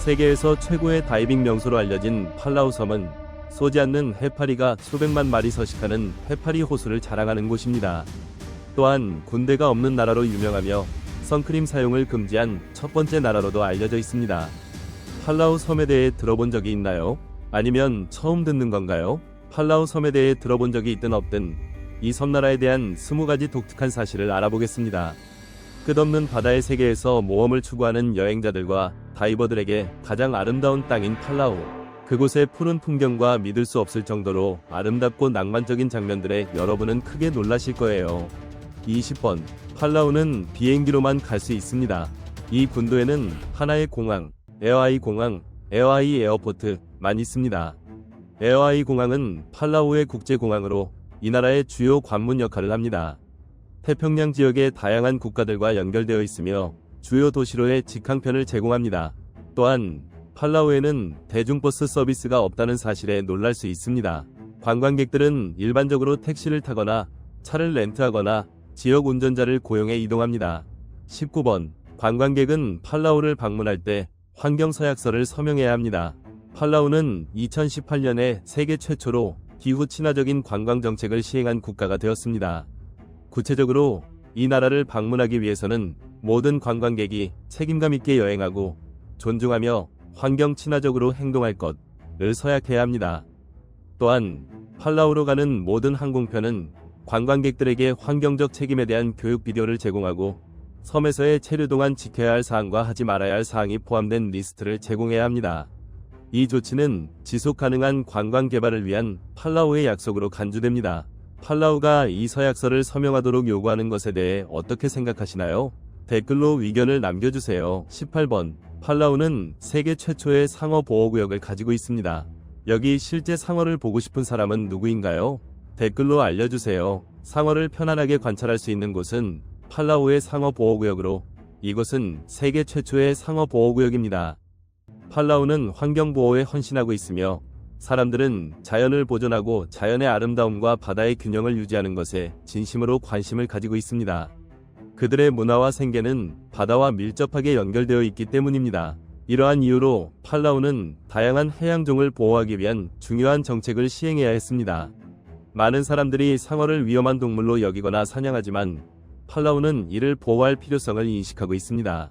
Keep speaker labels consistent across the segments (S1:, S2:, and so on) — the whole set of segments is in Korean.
S1: 세계에서 최고의 다이빙 명소로 알려진 팔라우 섬은 쏘지 않는 해파리가 수백만 마리 서식하는 해파리 호수를 자랑하는 곳입니다. 또한 군대가 없는 나라로 유명하며 선크림 사용을 금지한 첫 번째 나라로도 알려져 있습니다. 팔라우 섬에 대해 들어본 적이 있나요? 아니면 처음 듣는 건가요? 팔라우 섬에 대해 들어본 적이 있든 없든 이 섬나라에 대한 20가지 독특한 사실을 알아보겠습니다. 끝없는 바다의 세계에서 모험을 추구하는 여행자들과 다이버들에게 가장 아름다운 땅인 팔라우. 그곳의 푸른 풍경과 믿을 수 없을 정도로 아름답고 낭만적인 장면들에 여러분은 크게 놀라실 거예요. 20번. 팔라우는 비행기로만 갈 수 있습니다. 이 군도에는 하나의 공항, 에어아이 공항, 에어아이 에어포트만 있습니다. 에어아이 공항은 팔라우의 국제공항으로 이 나라의 주요 관문 역할을 합니다. 태평양 지역의 다양한 국가들과 연결되어 있으며 주요 도시로의 직항편을 제공합니다. 또한 팔라우에는 대중버스 서비스가 없다는 사실에 놀랄 수 있습니다. 관광객들은 일반적으로 택시를 타거나 차를 렌트하거나 지역 운전자를 고용해 이동합니다. 19번. 관광객은 팔라우를 방문할 때 환경서약서를 서명해야 합니다. 팔라우는 2018년에 세계 최초로 기후 친화적인 관광 정책을 시행한 국가가 되었습니다. 구체적으로 이 나라를 방문하기 위해서는 모든 관광객이 책임감 있게 여행하고 존중하며 환경 친화적으로 행동할 것을 서약해야 합니다. 또한 팔라우로 가는 모든 항공편은 관광객들에게 환경적 책임에 대한 교육 비디오를 제공하고 섬에서의 체류 동안 지켜야 할 사항과 하지 말아야 할 사항이 포함된 리스트를 제공해야 합니다. 이 조치는 지속 가능한 관광 개발을 위한 팔라우의 약속으로 간주됩니다. 팔라우가 이 서약서를 서명하도록 요구하는 것에 대해 어떻게 생각하시나요? 댓글로 의견을 남겨주세요. 18번. 팔라우는 세계 최초의 상어 보호구역을 가지고 있습니다. 여기 실제 상어를 보고 싶은 사람은 누구인가요? 댓글로 알려주세요. 상어를 편안하게 관찰할 수 있는 곳은 팔라우의 상어 보호구역으로 이곳은 세계 최초의 상어 보호구역입니다. 팔라우는 환경보호에 헌신하고 있으며 사람들은 자연을 보존하고 자연의 아름다움과 바다의 균형을 유지하는 것에 진심으로 관심을 가지고 있습니다. 그들의 문화와 생계는 바다와 밀접하게 연결되어 있기 때문입니다. 이러한 이유로 팔라우는 다양한 해양종을 보호하기 위한 중요한 정책을 시행해야 했습니다. 많은 사람들이 상어를 위험한 동물로 여기거나 사냥하지만 팔라우는 이를 보호할 필요성을 인식하고 있습니다.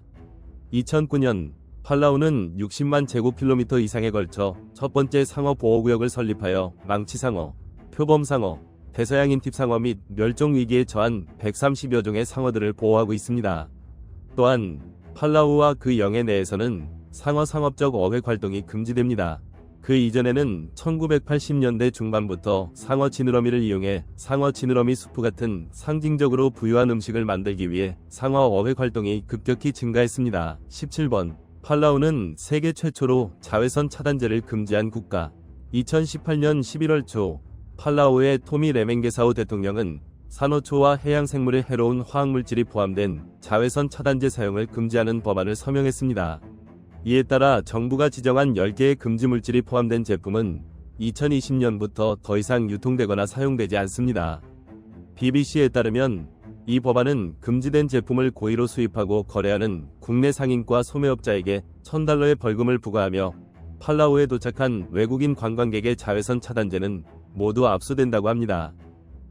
S1: 2009년 팔라우는 60만 제곱킬로미터 이상에 걸쳐 첫 번째 상어 보호구역을 설립하여 망치상어, 표범상어, 대서양 인팁상어 및 멸종 위기에 처한 130여 종의 상어들을 보호하고 있습니다. 또한 팔라우와 그 영해 내에서는 상어 상업적 어획 활동이 금지됩니다. 그 이전에는 1980년대 중반부터 상어 지느러미를 이용해 상어 지느러미 수프 같은 상징적으로 부유한 음식을 만들기 위해 상어 어획 활동이 급격히 증가했습니다. 17번. 팔라우는 세계 최초로 자외선 차단제를 금지한 국가. 2018년 11월 초 팔라우의 토미 레멘게사우 대통령은 산호초와 해양생물에 해로운 화학물질이 포함된 자외선 차단제 사용을 금지하는 법안을 서명했습니다. 이에 따라 정부가 지정한 10개의 금지물질이 포함된 제품은 2020년부터 더 이상 유통되거나 사용되지 않습니다. BBC에 따르면 이 법안은 금지된 제품을 고의로 수입하고 거래하는 국내 상인과 소매업자에게 $1,000의 벌금을 부과하며 팔라우에 도착한 외국인 관광객의 자외선 차단제는 모두 압수된다고 합니다.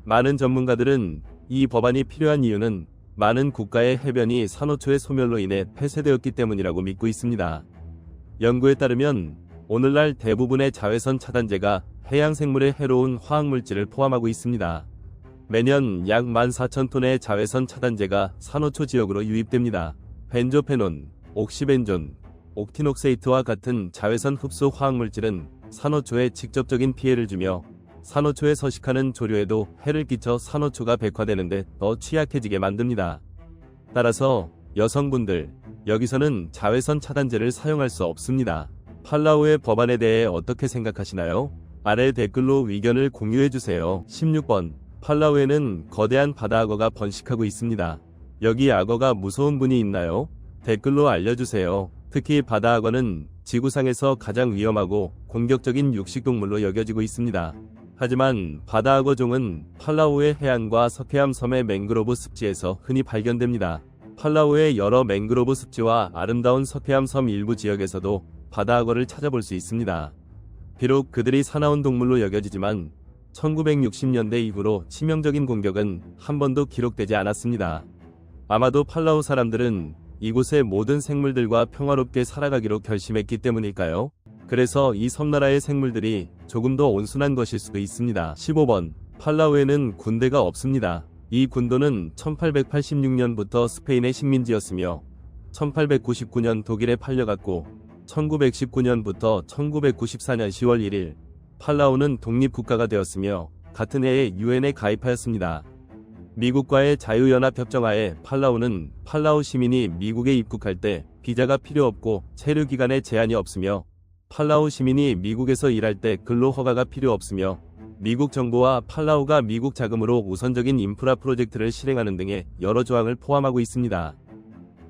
S1: 많은 전문가들은 이 법안이 필요한 이유는 많은 국가의 해변이 산호초의 소멸로 인해 폐쇄되었기 때문이라고 믿고 있습니다. 연구에 따르면 오늘날 대부분의 자외선 차단제가 해양생물에 해로운 화학물질을 포함하고 있습니다. 매년 약 14,000톤의 자외선 차단제가 산호초 지역으로 유입됩니다. 벤조페논, 옥시벤존, 옥티녹세이트와 같은 자외선 흡수 화학물질은 산호초에 직접적인 피해를 주며 산호초에 서식하는 조류에도 해를 끼쳐 산호초가 백화되는데 더 취약해지게 만듭니다. 따라서 여성분들, 여기서는 자외선 차단제를 사용할 수 없습니다. 팔라우의 법안에 대해 어떻게 생각하시나요? 아래 댓글로 의견을 공유해주세요. 16번. 팔라우에는 거대한 바다악어가 번식하고 있습니다. 여기 악어가 무서운 분이 있나요? 댓글로 알려주세요. 특히 바다악어는 지구상에서 가장 위험하고 공격적인 육식동물로 여겨지고 있습니다. 하지만 바다악어 종은 팔라우의 해안과 서케암 섬의 맹그로브 습지에서 흔히 발견됩니다. 팔라우의 여러 맹그로브 습지와 아름다운 서케암 섬 일부 지역에서도 바다 악어를 찾아볼 수 있습니다. 비록 그들이 사나운 동물로 여겨지지만 1960년대 이후로 치명적인 공격은 한 번도 기록되지 않았습니다. 아마도 팔라우 사람들은 이곳의 모든 생물들과 평화롭게 살아가기로 결심했기 때문일까요? 그래서 이 섬나라의 생물들이 조금 더 온순한 것일 수도 있습니다. 15번. 팔라우에는 군대가 없습니다. 이 군도는 1886년부터 스페인의 식민지였으며 1899년 독일에 팔려갔고 1919년부터 1994년 10월 1일 팔라우는 독립국가가 되었으며 같은 해에 유엔에 가입하였습니다. 미국과의 자유연합협정하에 팔라우는 팔라우 시민이 미국에 입국할 때 비자가 필요 없고 체류 기간에 제한이 없으며 팔라우 시민이 미국에서 일할 때 근로 허가가 필요 없으며 미국 정부와 팔라우가 미국 자금으로 우선적인 인프라 프로젝트를 실행하는 등의 여러 조항을 포함하고 있습니다.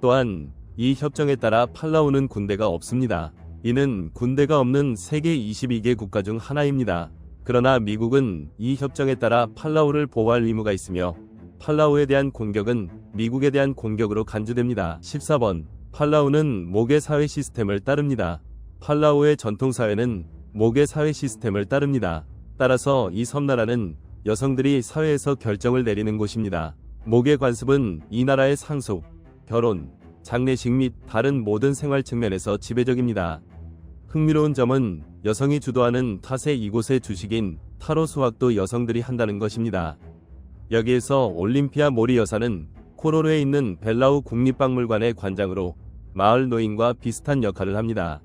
S1: 또한 이 협정에 따라 팔라우는 군대가 없습니다. 이는 군대가 없는 세계 22개 국가 중 하나입니다. 그러나 미국은 이 협정에 따라 팔라우를 보호할 의무가 있으며 팔라우에 대한 공격은 미국에 대한 공격으로 간주됩니다. 14번. 팔라우는 모계 사회 시스템을 따릅니다. 팔라우의 전통사회는 모계 사회 시스템을 따릅니다. 따라서 이 섬나라는 여성들이 사회에서 결정을 내리는 곳입니다. 모계 관습은 이 나라의 상속, 결혼, 장례식 및 다른 모든 생활 측면에서 지배적입니다. 흥미로운 점은 여성이 주도하는 탓에 이곳의 주식인 타로 수학도 여성들이 한다는 것입니다. 여기에서 올림피아 모리 여사는 코로르에 있는 벨라우 국립박물관의 관장으로 마을 노인과 비슷한 역할을 합니다.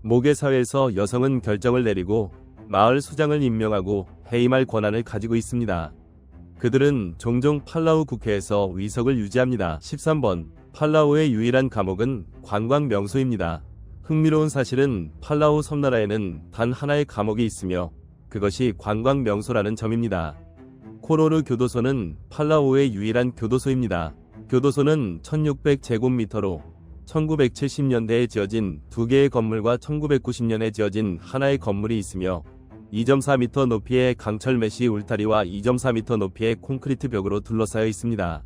S1: 모계사회에서 여성은 결정을 내리고 마을 수장을 임명하고 해임할 권한을 가지고 있습니다. 그들은 종종 팔라우 국회에서 위석을 유지합니다. 13번. 팔라우의 유일한 감옥은 관광 명소입니다. 흥미로운 사실은 팔라우 섬나라에는 단 하나의 감옥이 있으며 그것이 관광 명소라는 점입니다. 코로르 교도소는 팔라우의 유일한 교도소입니다. 교도소는 1600제곱미터로 1970년대에 지어진 2개의 건물과 1990년에 지어진 하나의 건물이 있으며 2.4m 높이의 강철 메시 울타리와 2.4m 높이의 콘크리트 벽으로 둘러싸여 있습니다.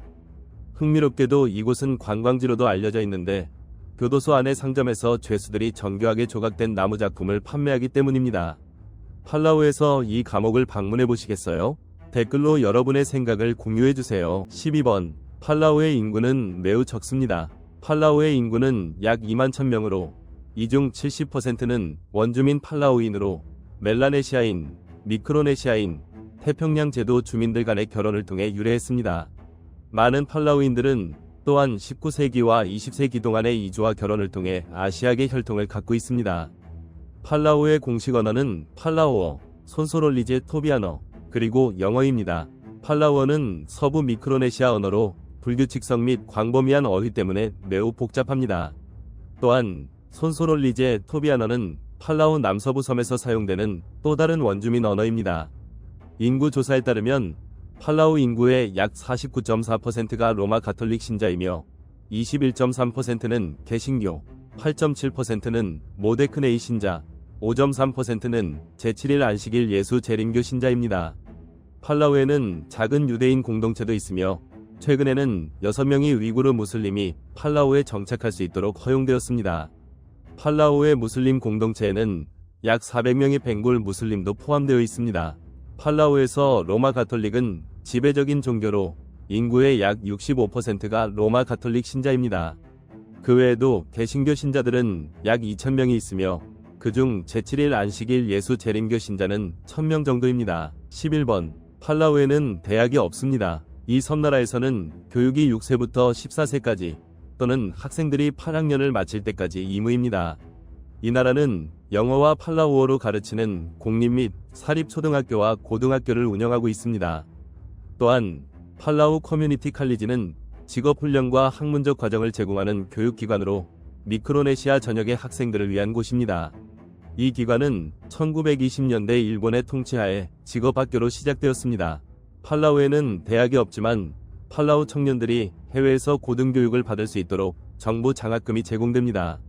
S1: 흥미롭게도 이곳은 관광지로도 알려져 있는데 교도소 안의 상점에서 죄수들이 정교하게 조각된 나무 작품을 판매하기 때문입니다. 팔라우에서 이 감옥을 방문해 보시겠어요? 댓글로 여러분의 생각을 공유해주세요. 12번. 팔라우의 인구는 매우 적습니다. 팔라우의 인구는 약 2만 1000명으로 이 중 70%는 원주민 팔라우인으로 멜라네시아인, 미크로네시아인, 태평양 제도 주민들 간의 결혼을 통해 유래했습니다. 많은 팔라우인들은 또한 19세기와 20세기 동안의 이주와 결혼을 통해 아시아계 혈통을 갖고 있습니다. 팔라우의 공식 언어는 팔라우어, 손소롤리제 토비아너, 그리고 영어입니다. 팔라우어는 서부 미크로네시아 언어로 불규칙성 및 광범위한 어휘 때문에 매우 복잡합니다. 또한 손소롤리제 토비아너는 팔라우 남서부 섬에서 사용되는 또 다른 원주민 언어입니다. 인구 조사에 따르면 팔라우 인구의 약 49.4%가 로마 가톨릭 신자이며 21.3%는 개신교, 8.7%는 모데크네이 신자, 5.3%는 제7일 안식일 예수 재림교 신자입니다. 팔라우에는 작은 유대인 공동체도 있으며 최근에는 6명의 위구르 무슬림이 팔라우에 정착할 수 있도록 허용되었습니다. 팔라우의 무슬림 공동체에는 약 400명의 벵골 무슬림도 포함되어 있습니다. 팔라우에서 로마 가톨릭은 지배적인 종교로 인구의 약 65%가 로마 가톨릭 신자입니다. 그 외에도 개신교 신자들은 약 2000명이 있으며 그중 제7일 안식일 예수 재림교 신자는 1000명 정도입니다. 11번. 팔라우에는 대학이 없습니다. 이 섬나라에서는 교육이 6세부터 14세까지 또는 학생들이 8학년을 마칠 때까지 의무입니다. 이 나라는 영어와 팔라우어로 가르치는 공립 및 사립초등학교와 고등학교를 운영하고 있습니다. 또한 팔라우 커뮤니티 칼리지는 직업훈련과 학문적 과정을 제공하는 교육기관으로 미크로네시아 전역의 학생들을 위한 곳입니다. 이 기관은 1920년대 일본의 통치하에 직업학교로 시작되었습니다. 팔라우에는 대학이 없지만 팔라우 청년들이 해외에서 고등교육을 받을 수 있도록 정부 장학금이 제공됩니다.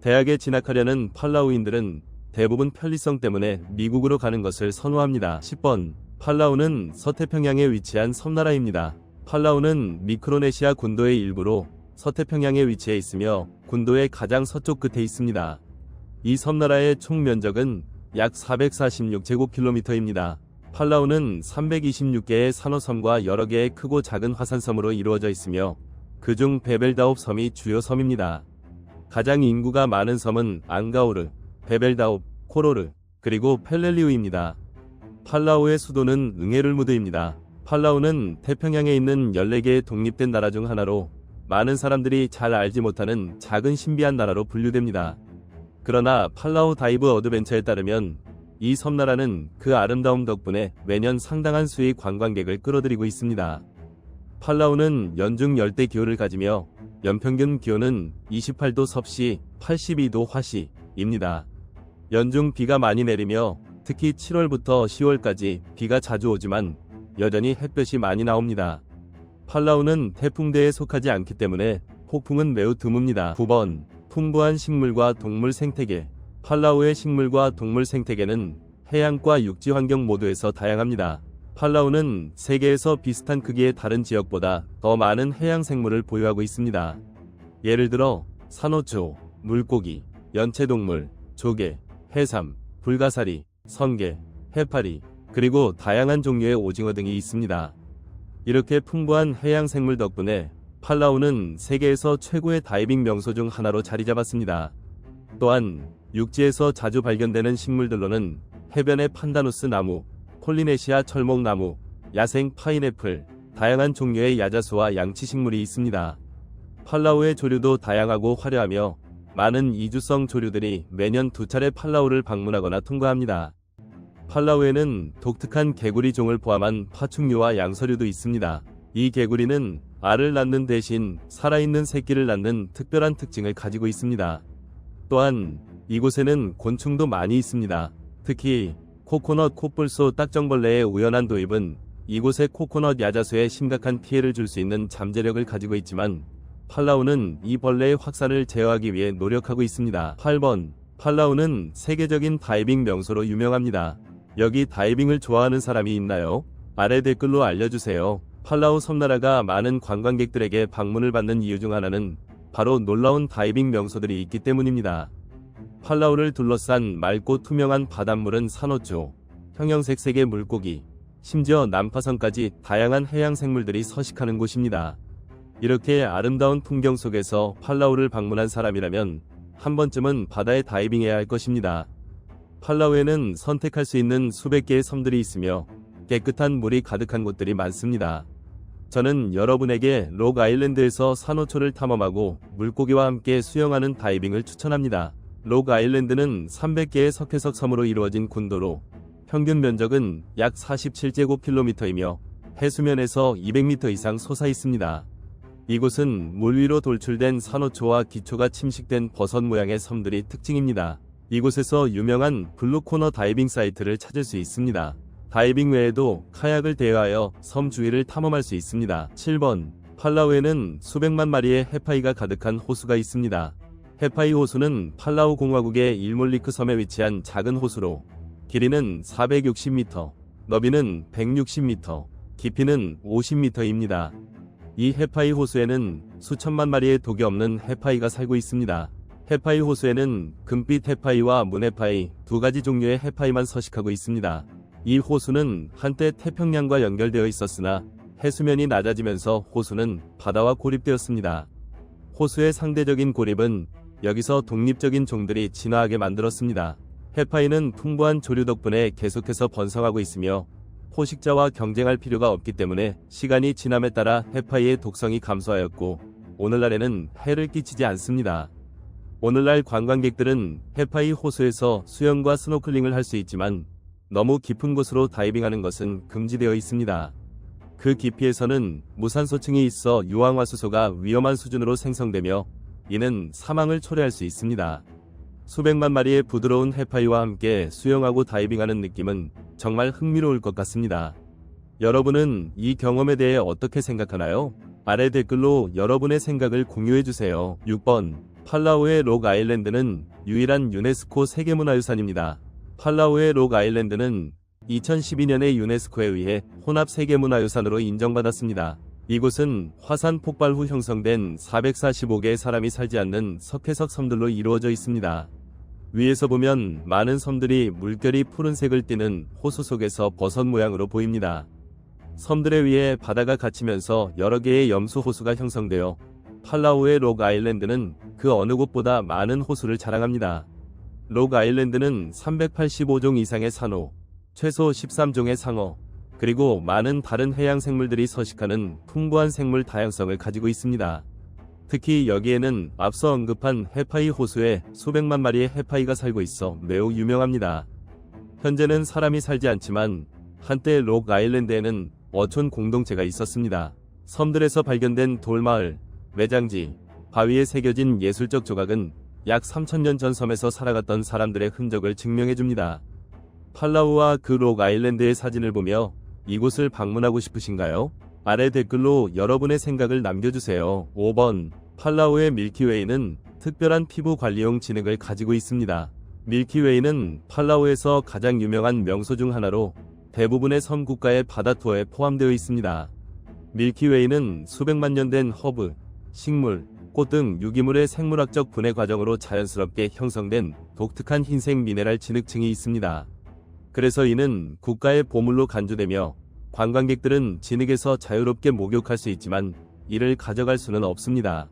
S1: 대학에 진학하려는 팔라우인들은 대부분 편리성 때문에 미국으로 가는 것을 선호합니다. 10번. 팔라우는 서태평양에 위치한 섬나라입니다. 팔라우는 미크로네시아 군도의 일부로 서태평양에 위치해 있으며 군도의 가장 서쪽 끝에 있습니다. 이 섬나라의 총 면적은 약 446제곱킬로미터입니다. 팔라우는 326개의 산호섬과 여러 개의 크고 작은 화산섬으로 이루어져 있으며 그중 베벨다옵 섬이 주요 섬입니다. 가장 인구가 많은 섬은 앙가오르, 베벨다옵, 코로르, 그리고 펠렐리우입니다. 팔라우의 수도는 응에룰무드입니다. 팔라우는 태평양에 있는 14개의 독립된 나라 중 하나로 많은 사람들이 잘 알지 못하는 작은 신비한 나라로 분류됩니다. 그러나 팔라우 다이브 어드벤처에 따르면 이 섬나라는 그 아름다움 덕분에 매년 상당한 수의 관광객을 끌어들이고 있습니다. 팔라우는 연중 열대 기후를 가지며 연평균 기온은 28도 섭씨, 82도 화씨입니다. 연중 비가 많이 내리며 특히 7월부터 10월까지 비가 자주 오지만 여전히 햇볕이 많이 나옵니다. 팔라우는 태풍대에 속하지 않기 때문에 폭풍은 매우 드뭅니다. 9번. 풍부한 식물과 동물 생태계. 팔라우의 식물과 동물 생태계는 해양과 육지 환경 모두에서 다양합니다. 팔라우는 세계에서 비슷한 크기의 다른 지역보다 더 많은 해양 생물을 보유하고 있습니다. 예를 들어 산호초, 물고기, 연체동물, 조개, 해삼, 불가사리, 성게, 해파리, 그리고 다양한 종류의 오징어 등이 있습니다. 이렇게 풍부한 해양 생물 덕분에 팔라우는 세계에서 최고의 다이빙 명소 중 하나로 자리 잡았습니다. 또한 육지에서 자주 발견되는 식물들로는 해변의 판다누스 나무, 폴리네시아 철목나무, 야생 파인애플, 다양한 종류의 야자수와 양치식물이 있습니다. 팔라우의 조류도 다양하고 화려하며 많은 이주성 조류들이 매년 2차례 팔라우를 방문하거나 통과합니다. 팔라우에는 독특한 개구리 종을 포함한 파충류와 양서류도 있습니다. 이 개구리는 알을 낳는 대신 살아있는 새끼를 낳는 특별한 특징을 가지고 있습니다. 또한 이곳에는 곤충도 많이 있습니다. 특히 코코넛 코뿔소 딱정벌레의 우연한 도입은 이곳의 코코넛 야자수에 심각한 피해를 줄 수 있는 잠재력을 가지고 있지만 팔라우는 이 벌레의 확산을 제어하기 위해 노력하고 있습니다. 8번. 팔라우는 세계적인 다이빙 명소로 유명합니다. 여기 다이빙을 좋아하는 사람이 있나요? 아래 댓글로 알려주세요. 팔라우 섬나라가 많은 관광객들에게 방문을 받는 이유 중 하나는 바로 놀라운 다이빙 명소들이 있기 때문입니다. 팔라우를 둘러싼 맑고 투명한 바닷물은 산호초, 형형색 색의 물고기, 심지어 난파선까지 다양한 해양 생물들이 서식하는 곳입니다. 이렇게 아름다운 풍경 속에서 팔라우를 방문한 사람이라면 한 번쯤은 바다에 다이빙해야 할 것입니다. 팔라우에는 선택할 수 있는 수백 개의 섬들이 있으며 깨끗한 물이 가득한 곳들이 많습니다. 저는 여러분에게 록 아일랜드에서 산호초를 탐험하고 물고기와 함께 수영하는 다이빙을 추천합니다. 록 아일랜드는 300개의 석회석 섬으로 이루어진 군도로 평균 면적은 약 47제곱킬로미터이며 해수면에서 200m 이상 솟아 있습니다. 이곳은 물 위로 돌출된 산호초와 기초가 침식된 버섯 모양의 섬들이 특징입니다. 이곳에서 유명한 블루코너 다이빙 사이트를 찾을 수 있습니다. 다이빙 외에도 카약을 대여하여 섬 주위를 탐험할 수 있습니다. 7번. 팔라우에는 수백만 마리의 해파이가 가득한 호수가 있습니다. 해파이 호수는 팔라우 공화국의 일몰리크 섬에 위치한 작은 호수로 길이는 460m, 너비는 160m, 깊이는 50m입니다. 이 해파이 호수에는 수천만 마리의 독이 없는 해파이가 살고 있습니다. 해파이 호수에는 금빛 해파이와 문해파이 두 가지 종류의 해파이만 서식하고 있습니다. 이 호수는 한때 태평양과 연결되어 있었으나 해수면이 낮아지면서 호수는 바다와 고립되었습니다. 호수의 상대적인 고립은 여기서 독립적인 종들이 진화하게 만들었습니다. 해파이는 풍부한 조류 덕분에 계속해서 번성하고 있으며 포식자와 경쟁할 필요가 없기 때문에 시간이 지남에 따라 해파이의 독성이 감소하였고 오늘날에는 해를 끼치지 않습니다. 오늘날 관광객들은 해파이 호수에서 수영과 스노클링을 할 수 있지만 너무 깊은 곳으로 다이빙하는 것은 금지되어 있습니다. 그 깊이에서는 무산소층이 있어 유황화수소가 위험한 수준으로 생성되며 이는 사망을 초래할 수 있습니다. 수백만 마리의 부드러운 해파이와 함께 수영하고 다이빙하는 느낌은 정말 흥미로울 것 같습니다. 여러분은 이 경험에 대해 어떻게 생각하나요? 아래 댓글로 여러분의 생각을 공유해주세요. 6번. 팔라우의 록 아일랜드는 유일한 유네스코 세계문화유산입니다. 팔라우의 록 아일랜드는 2012년에 유네스코에 의해 혼합 세계문화유산으로 인정받았습니다. 이곳은 화산 폭발 후 형성된 445개의 사람이 살지 않는 석회석 섬들로 이루어져 있습니다. 위에서 보면 많은 섬들이 물결이 푸른색을 띠는 호수 속에서 버섯 모양으로 보입니다. 섬들의 위에 바다가 갇히면서 여러 개의 염수 호수가 형성되어 팔라우의 록 아일랜드는 그 어느 곳보다 많은 호수를 자랑합니다. 록 아일랜드는 385종 이상의 산호, 최소 13종의 상어, 그리고 많은 다른 해양 생물들이 서식하는 풍부한 생물 다양성을 가지고 있습니다. 특히 여기에는 앞서 언급한 해파이 호수에 수백만 마리의 해파이가 살고 있어 매우 유명합니다. 현재는 사람이 살지 않지만 한때 록 아일랜드에는 어촌 공동체가 있었습니다. 섬들에서 발견된 돌마을, 매장지, 바위에 새겨진 예술적 조각은 약 3000년 전 섬에서 살아갔던 사람들의 흔적을 증명해줍니다. 팔라우와 그 록 아일랜드의 사진을 보며 이곳을 방문하고 싶으신가요? 아래 댓글로 여러분의 생각을 남겨주세요. 5번. 팔라우의 밀키웨이는 특별한 피부 관리용 진흙을 가지고 있습니다. 밀키웨이는 팔라우에서 가장 유명한 명소 중 하나로 대부분의 섬 국가의 바다 투어에 포함되어 있습니다. 밀키웨이는 수백만 년 된 허브, 식물, 꽃 등 유기물의 생물학적 분해 과정으로 자연스럽게 형성된 독특한 흰색 미네랄 진흙층이 있습니다. 그래서 이는 국가의 보물로 간주되며 관광객들은 진흙에서 자유롭게 목욕할 수 있지만 이를 가져갈 수는 없습니다.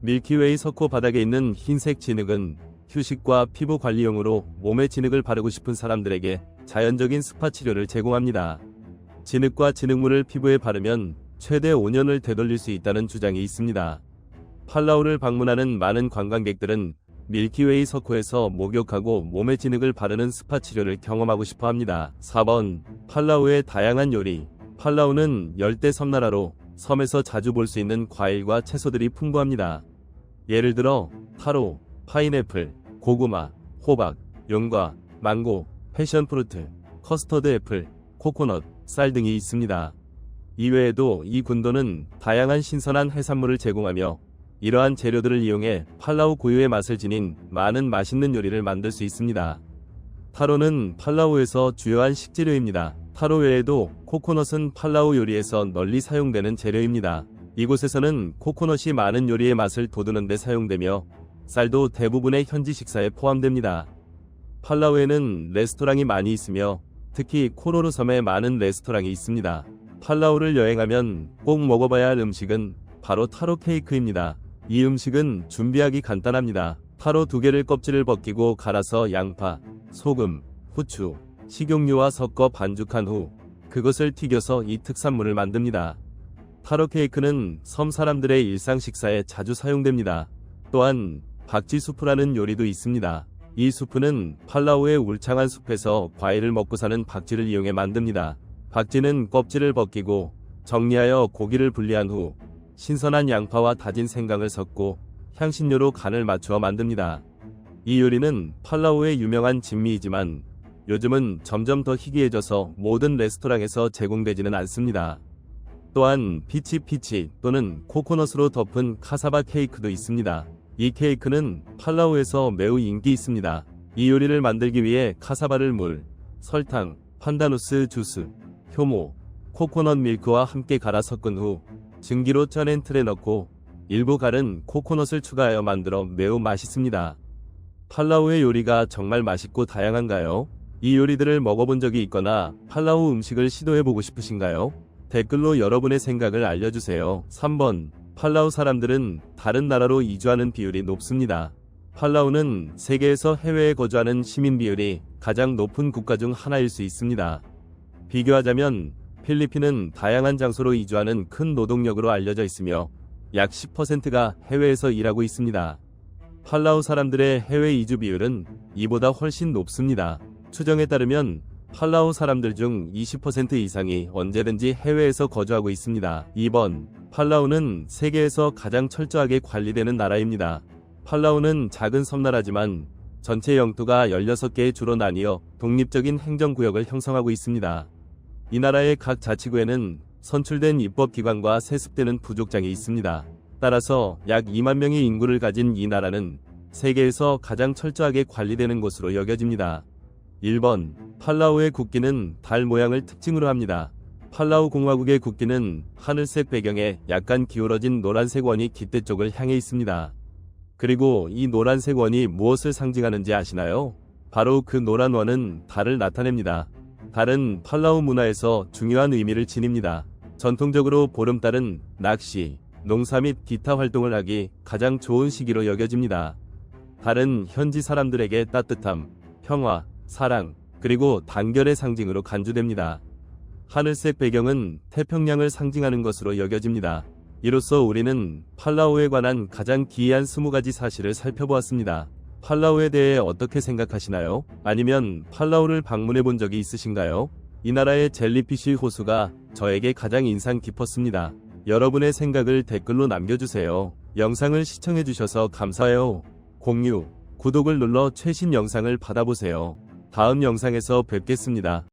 S1: 밀키웨이 석호 바닥에 있는 흰색 진흙은 휴식과 피부 관리용으로 몸에 진흙을 바르고 싶은 사람들에게 자연적인 스파 치료를 제공합니다. 진흙과 진흙물을 피부에 바르면 최대 5년을 되돌릴 수 있다는 주장이 있습니다. 팔라우를 방문하는 많은 관광객들은 밀키웨이 석호에서 목욕하고 몸에 진흙을 바르는 스파 치료를 경험하고 싶어 합니다. 4번. 팔라우의 다양한 요리. 팔라우는 열대 섬나라로 섬에서 자주 볼 수 있는 과일과 채소들이 풍부합니다. 예를 들어 타로, 파인애플, 고구마, 호박, 용과, 망고, 패션프루트, 커스터드 애플, 코코넛, 쌀 등이 있습니다. 이외에도 이 군도는 다양한 신선한 해산물을 제공하며 이러한 재료들을 이용해 팔라우 고유의 맛을 지닌 많은 맛있는 요리를 만들 수 있습니다. 타로는 팔라우에서 주요한 식재료입니다. 타로 외에도 코코넛은 팔라우 요리에서 널리 사용되는 재료입니다. 이곳에서는 코코넛이 많은 요리의 맛을 돋우는 데 사용되며 쌀도 대부분의 현지 식사에 포함됩니다. 팔라우에는 레스토랑이 많이 있으며 특히 코로루 섬에 많은 레스토랑이 있습니다. 팔라우를 여행하면 꼭 먹어봐야 할 음식은 바로 타로 케이크입니다. 이 음식은 준비하기 간단합니다. 타로 2개를 껍질을 벗기고 갈아서 양파, 소금, 후추, 식용유와 섞어 반죽한 후 그것을 튀겨서 이 특산물을 만듭니다. 타로 케이크는 섬 사람들의 일상 식사에 자주 사용됩니다. 또한 박쥐 수프라는 요리도 있습니다. 이 수프는 팔라우의 울창한 숲에서 과일을 먹고 사는 박쥐를 이용해 만듭니다. 박쥐는 껍질을 벗기고 정리하여 고기를 분리한 후 신선한 양파와 다진 생강을 섞고 향신료로 간을 맞추어 만듭니다. 이 요리는 팔라우의 유명한 진미이지만 요즘은 점점 더 희귀해져서 모든 레스토랑에서 제공되지는 않습니다. 또한 피치 또는 코코넛으로 덮은 카사바 케이크도 있습니다. 이 케이크는 팔라우에서 매우 인기 있습니다. 이 요리를 만들기 위해 카사바를 물, 설탕, 판다누스 주스, 효모, 코코넛 밀크와 함께 갈아 섞은 후 증기로 쪄낸 틀에 넣고 일부 갈은 코코넛을 추가하여 만들어 매우 맛있습니다. 팔라우의 요리가 정말 맛있고 다양한가요? 이 요리들을 먹어본 적이 있거나 팔라우 음식을 시도해보고 싶으신가요? 댓글로 여러분의 생각을 알려주세요. 3번. 팔라우 사람들은 다른 나라로 이주하는 비율이 높습니다. 팔라우는 세계에서 해외에 거주하는 시민 비율이 가장 높은 국가 중 하나일 수 있습니다. 비교하자면 필리핀은 다양한 장소로 이주하는 큰 노동력으로 알려져 있으며 약 10%가 해외에서 일하고 있습니다. 팔라우 사람들의 해외 이주 비율은 이보다 훨씬 높습니다. 추정에 따르면 팔라우 사람들 중 20% 이상이 언제든지 해외에서 거주하고 있습니다. 2번. 팔라우는 세계에서 가장 철저하게 관리되는 나라입니다. 팔라우는 작은 섬나라지만 전체 영토가 16개의 주로 나뉘어 독립적인 행정구역을 형성하고 있습니다. 이 나라의 각 자치구에는 선출된 입법기관과 세습되는 부족장이 있습니다. 따라서 약 2만 명의 인구를 가진 이 나라는 세계에서 가장 철저하게 관리되는 곳으로 여겨집니다. 1번. 팔라우의 국기는 달 모양을 특징으로 합니다. 팔라우 공화국의 국기는 하늘색 배경에 약간 기울어진 노란색 원이 깃대 쪽을 향해 있습니다. 그리고 이 노란색 원이 무엇을 상징하는지 아시나요? 바로 그 노란 원은 달을 나타냅니다. 달은 팔라우 문화에서 중요한 의미를 지닙니다. 전통적으로 보름달은 낚시, 농사 및 기타 활동을 하기 가장 좋은 시기로 여겨집니다. 달은 현지 사람들에게 따뜻함, 평화, 사랑, 그리고 단결의 상징으로 간주됩니다. 하늘색 배경은 태평양을 상징하는 것으로 여겨집니다. 이로써 우리는 팔라우에 관한 가장 기이한 20가지 사실을 살펴보았습니다. 팔라우에 대해 어떻게 생각하시나요? 아니면 팔라우를 방문해 본 적이 있으신가요? 이 나라의 젤리피쉬 호수가 저에게 가장 인상 깊었습니다. 여러분의 생각을 댓글로 남겨주세요. 영상을 시청해주셔서 감사해요. 공유, 구독을 눌러 최신 영상을 받아보세요. 다음 영상에서 뵙겠습니다.